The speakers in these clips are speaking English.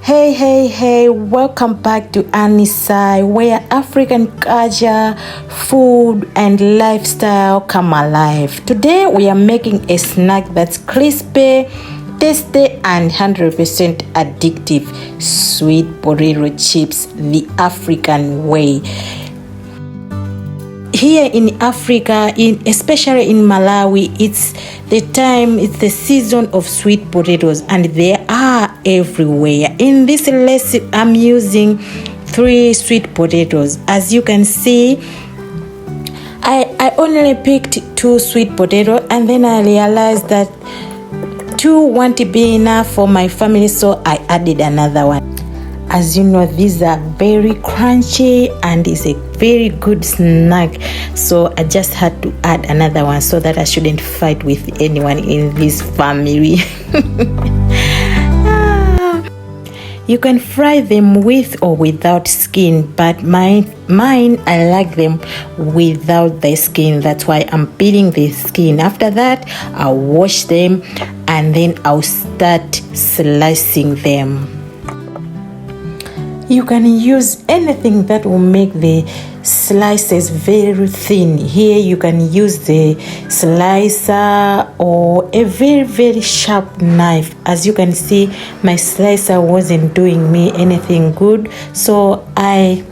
Hey, welcome back to ANN&sy, where African culture, food and lifestyle come alive. Today we are making a snack that's crispy, tasty and 100% addictive. Sweet potato chips the African way. Here in Africa, especially in Malawi, it's the season of sweet potatoes and they are everywhere. In this recipe, I'm using 3 sweet potatoes. As you can see, I only picked 2 sweet potatoes and then I realized that 2 won't be enough for my family, so I added another one. As you know, these are very crunchy and it's a very good snack, so I just had to add another one so that I shouldn't fight with anyone in this family. You can fry them with or without skin, but mine I like them without the skin. That's why I'm peeling the skin. After that, I'll wash them and then I'll start slicing them. You can use anything that will make the slices very thin. Here you can use the slicer or a very sharp knife. As you can see, my slicer wasn't doing me anything good, so I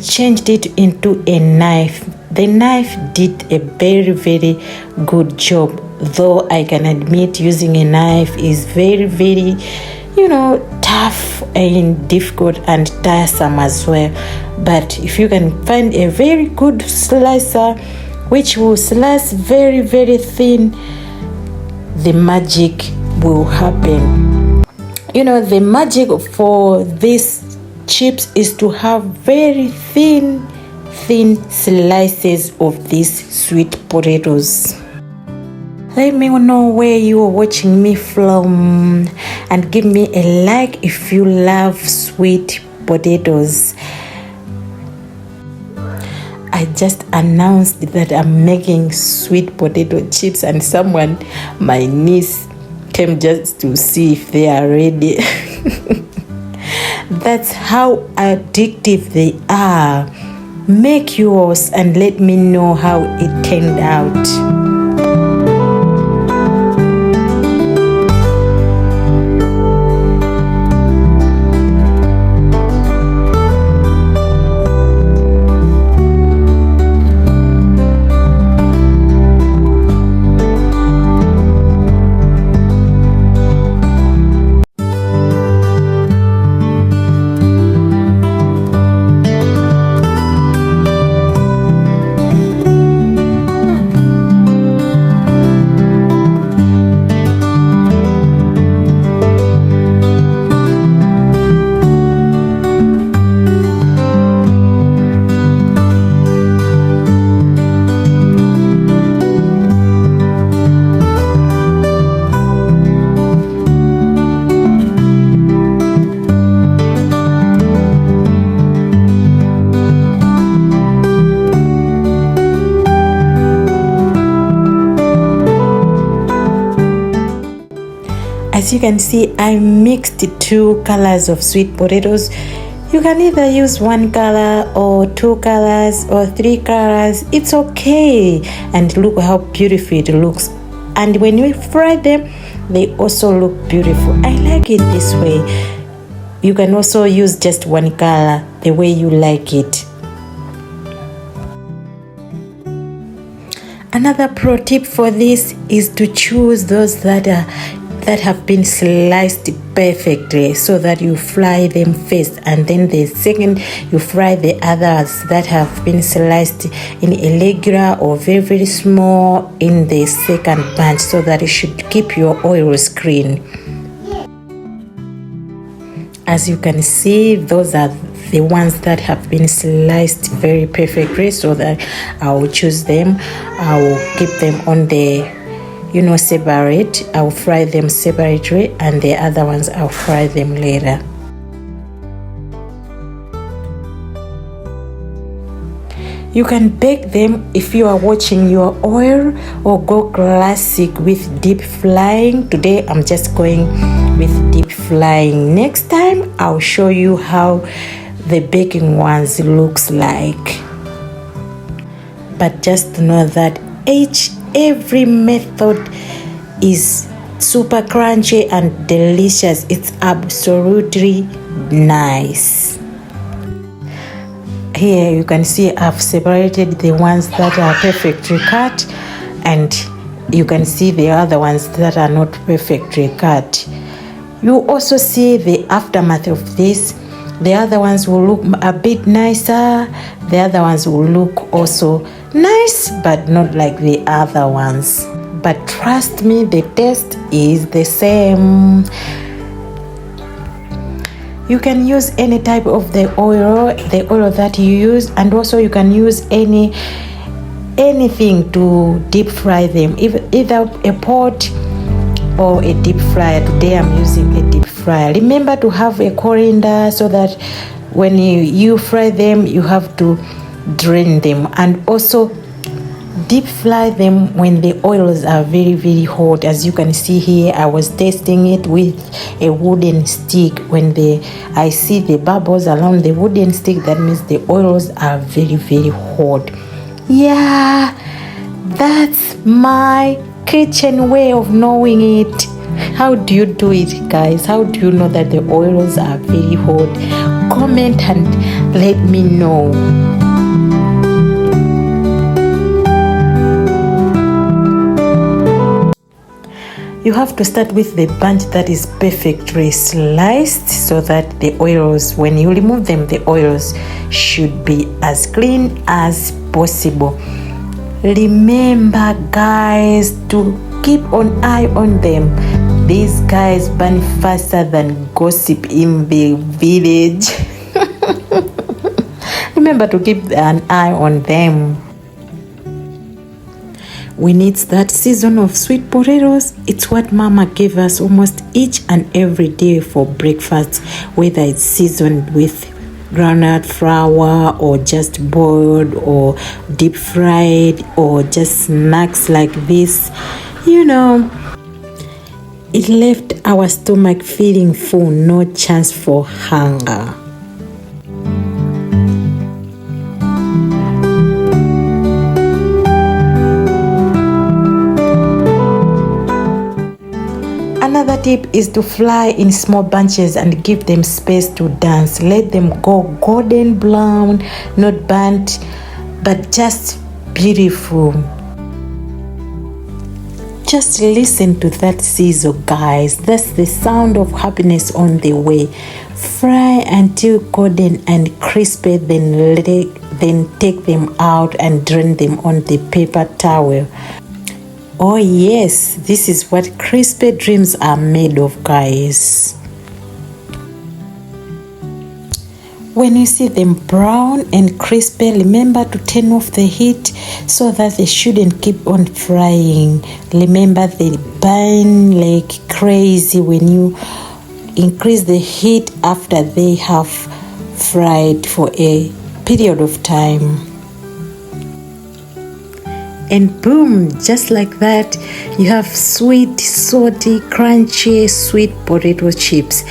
changed it into a knife. The knife did a very good job, though I can admit using a knife is very tough and difficult and tiresome as well. But if you can find a very good slicer which will slice very thin, the magic will happen. The magic for these chips is to have very thin slices of these sweet potatoes. Let me know where you are watching me from and give me a like if you love sweet potatoes. I just announced that I'm making sweet potato chips and my niece came just to see if they are ready. That's how addictive they are. Make yours and let me know how it turned out. As you can see, I mixed 2 colors of sweet potatoes. You can either use 1 color or 2 colors or 3 colors. It's okay. And look how beautiful it looks. And when you fry them, they also look beautiful. I like it this way. You can also use just 1 color, the way you like it. Another pro tip for this is to choose those that have been sliced perfectly, so that you fry them first and then the second you fry the others that have been sliced in a regular or very small in the second batch, so that it should keep your oils clean. As you can see, those are the ones that have been sliced very perfectly, so that I will choose them. I will keep them on the separate. I'll fry them separately and the other ones I'll fry them later. You can bake them if you are watching your oil, or go classic with deep frying. Today I'm just going with deep frying. Next time I'll show you how the baking ones looks like. But just know that every method is super crunchy and delicious. It's absolutely nice. Here you can see I've separated the ones that are perfectly cut, and you can see the other ones that are not perfectly cut. You also see the aftermath of this. The other ones will look a bit nicer. The other ones will look also nice, but not like the other ones. But trust me, the taste is the same. You can use any type of the oil that you use, and also you can use anything to deep fry them, either a pot or a deep fryer. Today I'm using a deep fryer. Remember to have a colander so that when you fry them, you have to drain them, and also deep fry them when the oils are very hot. As you can see here, I was testing it with a wooden stick. When I see the bubbles around the wooden stick, that means the oils are very hot. Yeah, that's my kitchen way of knowing it. How do you do it, guys? How do you know that the oils are very hot? Comment and let me know. You have to start with the bunch that is perfectly sliced, so that the oils, when you remove them, the oils should be as clean as possible. Remember, guys, to keep an eye on them. These guys burn faster than gossip in the village. Remember to keep an eye on them. We need that season of sweet potatoes. It's what Mama gave us almost each and every day for breakfast, whether it's seasoned with groundnut flour, or just boiled, or deep fried, or just snacks like this. You know, it left our stomach feeling full, no chance for hunger. Another tip is to fry in small bunches and give them space to dance. Let them go golden brown, not burnt, but just beautiful. Just listen to that sizzle, guys. That's the sound of happiness on the way. Fry until golden and crispy, then take them out and drain them on the paper towel. Oh yes, this is what crispy dreams are made of, guys. When you see them brown and crispy, remember to turn off the heat so that they shouldn't keep on frying. Remember, they burn like crazy when you increase the heat after they have fried for a period of time. And boom, just like that, you have sweet, salty, crunchy, sweet potato chips.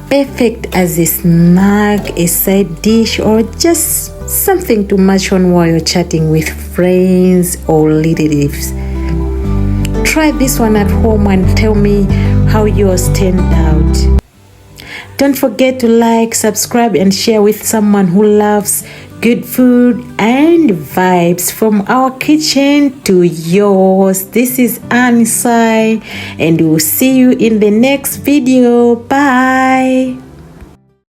Perfect as a snack, a side dish, or just something to munch on while you're chatting with friends or relatives. Try this one at home and tell me how yours turned out. Don't forget to like, subscribe, and share with someone who loves good food and vibes from our kitchen to yours. This is ANN&sy, and we'll see you in the next video. Bye.